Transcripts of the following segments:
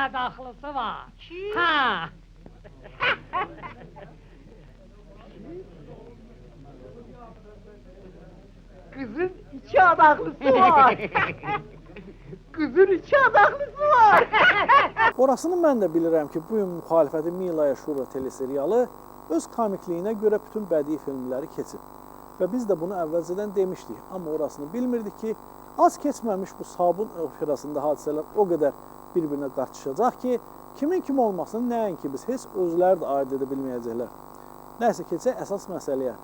adaxlısı var. Ha. Kızın iki adaklısı var. Kızın iki adaklısı var. Orasını mən də bilirəm ki, bu gün müxalifəti Milaya Şura teleseriyalı öz komikliyinə görə bütün bədii filmləri keçib. Və biz də bunu əvvəlcədən demişdik, amma orasını bilmirdik ki, az keçməmiş bu Sabun operasında hadisələr o qədər bir-birinə qarşışacaq ki, kimin kim olmasını nəinki biz heç özləri də aid edə bilməyəcəklər. Nəysə, keçək əsas məsələyə.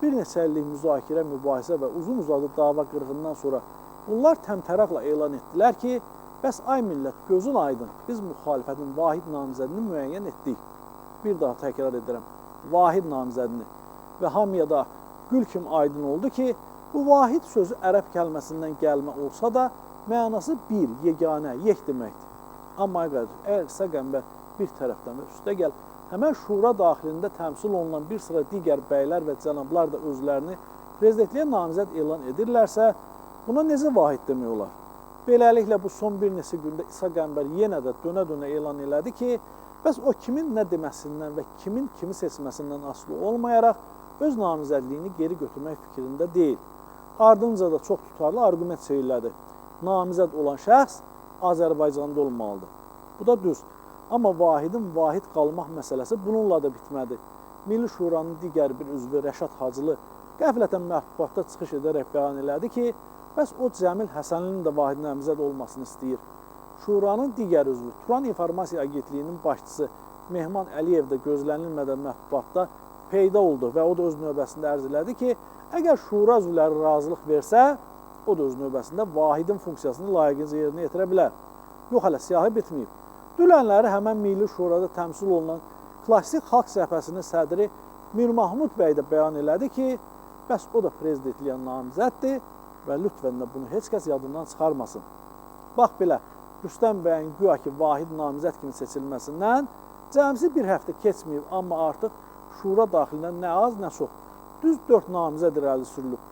Bir neçə illik müzakirə, mübahisə və uzun-uzadı dava qırğından sonra bunlar təmtəraqla elan etdilər ki, bəs ay millət, gözün aydın, biz müxalifətin vahid namizədini müəyyən etdik. Bir daha təkrar edirəm, vahid namizədini. Və hamıya da gül kimi aydın oldu ki, bu vahid sözü ərəb kəlməsindən gəlmə olsa da, mənası bir, yeganə, yek deməkdir. Amma əgər İsa Qəmbər bir tərəfdən və üstə gəl, həmən şura daxilində təmsil olunan bir sıra digər bəylər və cənablar da özlərini prezidentliyə namizəd elan edirlərsə, buna necə vahid demək olar? Beləliklə, bu son bir neçə gündə İsa Qəmbər yenə də dönə-dönə elan elədi ki, bəs o kimin nə deməsindən və kimin kimi seçməsindən asılı olmayaraq öz namizədliyini geri götürmək fikrində deyil. Ardınca da çox tutarlı arqument söylədi. Namizəd olan şəxs Azərbaycanda olmalıdır. Bu da düz. Amma vahidin vahid qalmaq məsələsi bununla da bitmədi. Milli Şuranın digər bir üzvü Rəşad Hacılı qəflətən mətbuatda çıxış edərək bəyan elədi ki, bəs o Cəmil Həsənlinin də vahid namizəd olmasını istəyir. Şuranın digər üzvü, Turan İnformasiya Agentliyinin başçısı Mehman Əliyev də gözlənilmədən mətbuatda peyda oldu və o da öz növbəsində ərz elədi ki, əgər şura üzvləri razılıq versə, o da öz növbəsində vahidin funksiyasını layiqincə yerinə yetirə bilər. Yox, hələ siyahı bitməyib. Dülənləri həmən Milli Şurada təmsil olunan Klassik Xalq Cəbhəsinin sədri Mir Mahmud bəy də bəyan elədi ki, bəs o da prezidentliyə namizəddir və lütfən də bunu heç kəs yadından çıxarmasın. Bax belə, Rüstəm bəyin güya ki, vahid namizəd kimi seçilməsindən cəmsi bir həftə keçməyib, amma artıq şura daxilindən nə az, nə çox, düz 4 namizəd irəli sürülüb.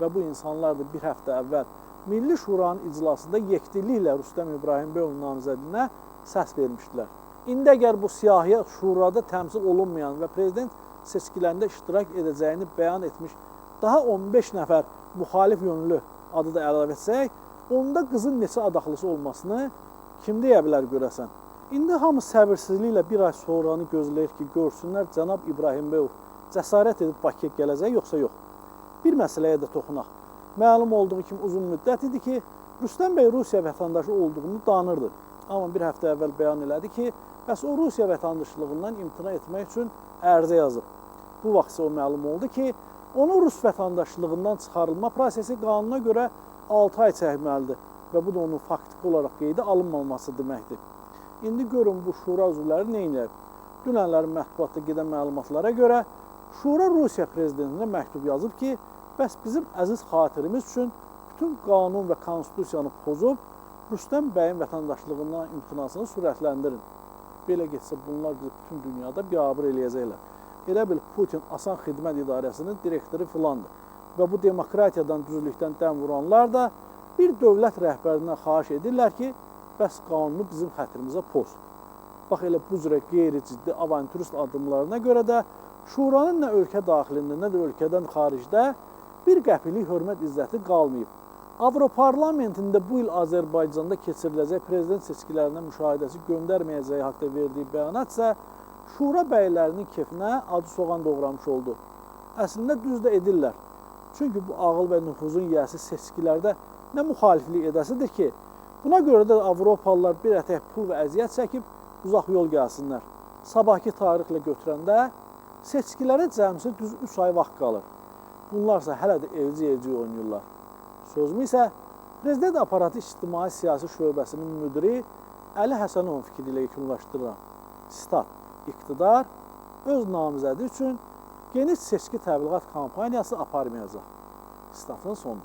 Və bu insanlar da bir həftə əvvəl Milli Şuranın iclasında yekdilliklə Rüstəm İbrahim bəyovun namizədinə səs vermişdilər. İndi əgər bu siyahıya şurada təmsil olunmayan və prezident seçkilərində iştirak edəcəyini bəyan etmiş daha 15 nəfər müxalif yönlü adı da əlavə etsək, onda qızın neçə adaxlısı olmasını kim deyə bilər görəsən? İndi hamı səbirsizliklə bir ay sonranı gözləyir ki, görsünlər cənab İbrahim bəyov cəsarət edib Bakıya gələcək, yoxsa yox. Bir məsələyə də toxunaq. Məlum olduğu kimi uzun müddət idi ki, Rüstəm bəy Rusiya vətəndaşı olduğunu danırdı. Amma bir həftə əvvəl bəyan elədi ki, bəs o Rusiya vətəndaşlığından imtina etmək üçün ərizə yazıb. Bu vaxt isə o məlum oldu ki, onun Rus vətəndaşlığından çıxarılma prosesi qanuna görə 6 ay çəkməlidir və bu da onun faktiki olaraq qeydə alınmaması deməkdir. İndi görün bu şura üzvləri nə edir? Dünənlərin mətbuatda gedən məlumatlara görə Şura Rusiya prezidentinə məktub yazıb ki, bəs bizim əziz xatirimiz üçün bütün qanun və konstitusiyanı pozub, Rüstəm bəyin vətəndaşlığından imtinasını sürətləndirin. Belə getsə bunlar bütün dünyada biabır eləyəcəklər. Elə bil Putin Asan Xidmət İdarəsinin direktoru filandır. Və bu demokratiyadan, düzlükdən dəm vuranlar da bir dövlət rəhbərindən xahiş edirlər ki, bəs qanunu bizim xətrimizə poz. Bax, elə bu cürə qeyri-ciddi avanturist addımlarına görə də Şuranın nə ölkə daxilində, nə də ölkədən xaricdə bir qəpilik hörmət izzəti qalmayıb. Avroparlamentində bu il Azərbaycanda keçiriləcək prezident seçkilərinə müşahidəsi göndərməyəcəyi haqda verdiyi bəyanat isə şura bəylərinin kefinə acı soğan doğramış oldu. Əslində düz də edirlər. Çünki bu ağıl və nüfuzun yiyəsi seçkilərdə nə müxaliflik edəsidir ki, buna görə də Avropalılar bir ətək pul və əziyyət çəkib uzaq yol gəlsinlər. Sabahki tarixlə götürəndə seçkilərə cəmsi düz 3 ay vaxt qalır. Bunlarsa hələ də evci oynayırlar. Sözümü isə Prezident Aparatı İctimai Siyasi Şöbəsinin müdiri Əli Həsənovun fikri ilə yekunlaşdırıram. Sitat, iqtidar öz namizədi üçün geniş seçki təbliğat kampaniyası aparmayacaq. Sitatın sonu.